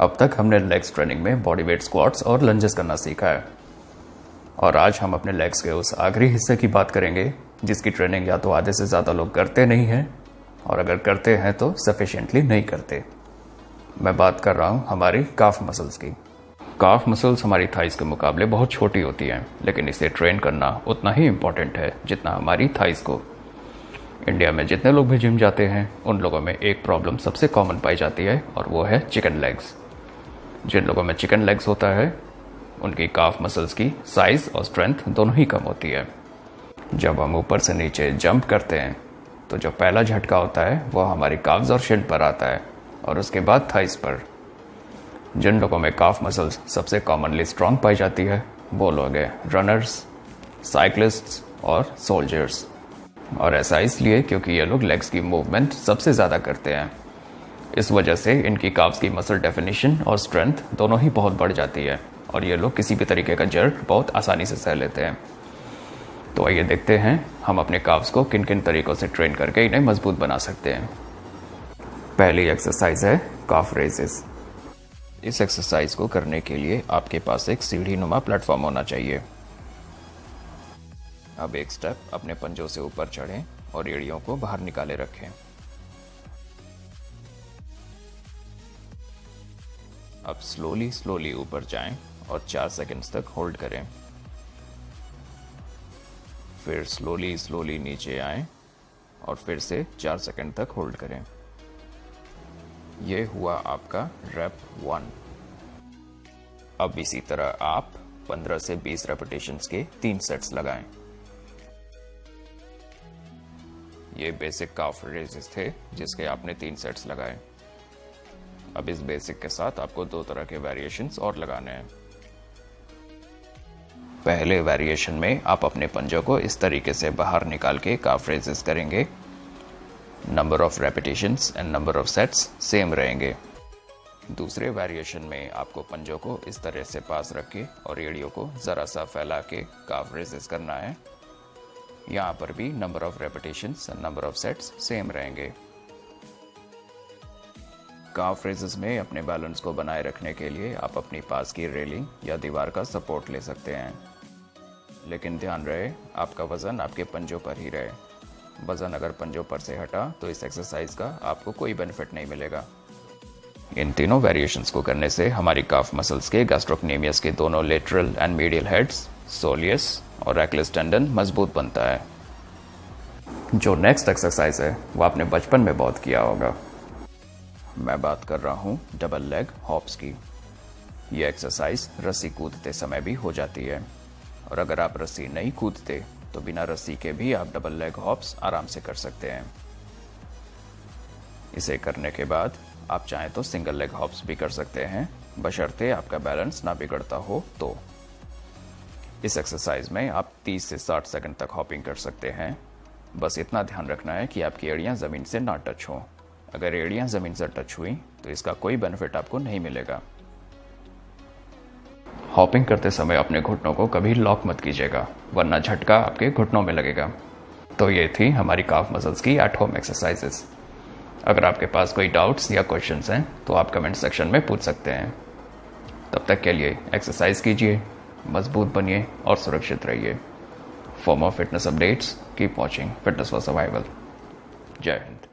अब तक हमने लेग्स ट्रेनिंग में बॉडी वेट स्क्वाट्स और लंजेस करना सीखा है, और आज हम अपने लेग्स के उस आखिरी हिस्से की बात करेंगे जिसकी ट्रेनिंग या तो आधे से ज़्यादा लोग करते नहीं हैं, और अगर करते हैं तो सफिशिएंटली नहीं करते। मैं बात कर रहा हूँ हमारी काफ मसल्स की। काफ मसल्स हमारी थाइस के मुकाबले बहुत छोटी होती हैं, लेकिन इसे ट्रेन करना उतना ही इम्पॉर्टेंट है जितना हमारी थाइस को। इंडिया में जितने लोग भी जिम जाते हैं उन लोगों में एक प्रॉब्लम सबसे कॉमन पाई जाती है, और वो है चिकन लेग्स। जिन लोगों में चिकन लेग्स होता है उनकी काफ मसल्स की साइज और स्ट्रेंथ दोनों ही कम होती है। जब हम ऊपर से नीचे जंप करते हैं तो जो पहला झटका होता है वो हमारी काफ्स और शिन पर आता है, और उसके बाद थाइस पर। जिन लोगों में काफ मसल्स सबसे कॉमनली स्ट्रांग पाई जाती है वो लोग हैं रनर्स, साइक्लिस्ट्स और सोल्जर्स। और ऐसा इसलिए क्योंकि ये लोग लेग्स की मूवमेंट सबसे ज़्यादा करते हैं। इस वजह से इनकी काफ्स की मसल डेफिनेशन और स्ट्रेंथ दोनों ही बहुत बढ़ जाती है, और ये लोग किसी भी तरीके का जर्क बहुत आसानी से सह लेते हैं। तो आइए देखते हैं हम अपने काफ्स को किन किन तरीकों से ट्रेन करके इन्हें मजबूत बना सकते हैं। पहली एक्सरसाइज है काफ रेजेस। इस एक्सरसाइज को करने के लिए आपके पास एक सीढ़ी नुमा प्लेटफॉर्म होना चाहिए। अब एक स्टेप अपने पंजों से ऊपर चढ़ें और एड़ियों को बाहर निकाले रखें। अब स्लोली ऊपर जाएं और 4 सेकंड्स तक होल्ड करें। फिर स्लोली नीचे आएं और फिर से 4 सेकंड तक होल्ड करें। यह हुआ आपका रेप 1। अब इसी तरह आप 15 से 20 रेपिटेशंस के 3 सेट्स लगाएं। ये बेसिक काफ रेजेस थे जिसके आपने 3 सेट्स लगाए। अब इस बेसिक के साथ आपको 2 तरह के वेरिएशंस और लगाने हैं। पहले वेरिएशन में आप अपने पंजों को इस तरीके से बाहर निकाल के काफ रेजेस करेंगे। Number of repetitions and number of sets same रहेंगे। दूसरे वेरिएशन में आपको पंजों को इस तरह से पास रख के और एड़ियों को जरा सा फैला के काफ रेजेस करना है। यहाँ पर भी number of repetitions and number of sets same रहेंगे। काफ रेजेस में अपने बैलेंस को बनाए रखने के लिए आप अपनी पास की रेलिंग या दीवार का सपोर्ट ले सकते हैं, लेकिन ध्यान रहे आपका वजन आपके पंजों पर ही रहे। वजन अगर पंजों पर से हटा तो इस एक्सरसाइज का आपको कोई बेनिफिट नहीं मिलेगा। इन तीनों वेरिएशंस को करने से हमारी काफ मसल्स के गैस्ट्रोक्नेमियस के दोनों lateral and medial heads, soleus और एक्लिस टेंडन मजबूत बनता है। जो नेक्स्ट एक्सरसाइज है वो आपने बचपन में बहुत किया होगा। मैं बात कर रहा हूँ डबल लेग हॉप्स की। यह एक्सरसाइज रस्सी कूदते समय भी हो जाती है, और अगर आप रस्सी नहीं कूदते तो बिना रस्सी के भी आप डबल लेग हॉप्स आराम से कर सकते हैं। इसे करने के बाद आप चाहें तो सिंगल लेग हॉप्स भी कर सकते हैं, बशर्ते आपका बैलेंस ना बिगड़ता हो तो। इस एक्सरसाइज में आप 30 से 60 सेकंड तक हॉपिंग कर सकते हैं। बस इतना ध्यान रखना है कि आपकी एड़ियां ज़मीन से ना टच हों। अगर एड़ियां ज़मीन से टच हुई तो इसका कोई बेनिफिट आपको नहीं मिलेगा। हॉपिंग करते समय अपने घुटनों को कभी लॉक मत कीजिएगा, वरना झटका आपके घुटनों में लगेगा। तो ये थी हमारी काफ मसल्स की एट होम एक्सरसाइजेस। अगर आपके पास कोई डाउट्स या क्वेश्चंस हैं तो आप कमेंट सेक्शन में पूछ सकते हैं। तब तक के लिए एक्सरसाइज कीजिए, मजबूत बनिए और सुरक्षित रहिए। For more fitness updates keep watching fitness for survival. जय हिंद।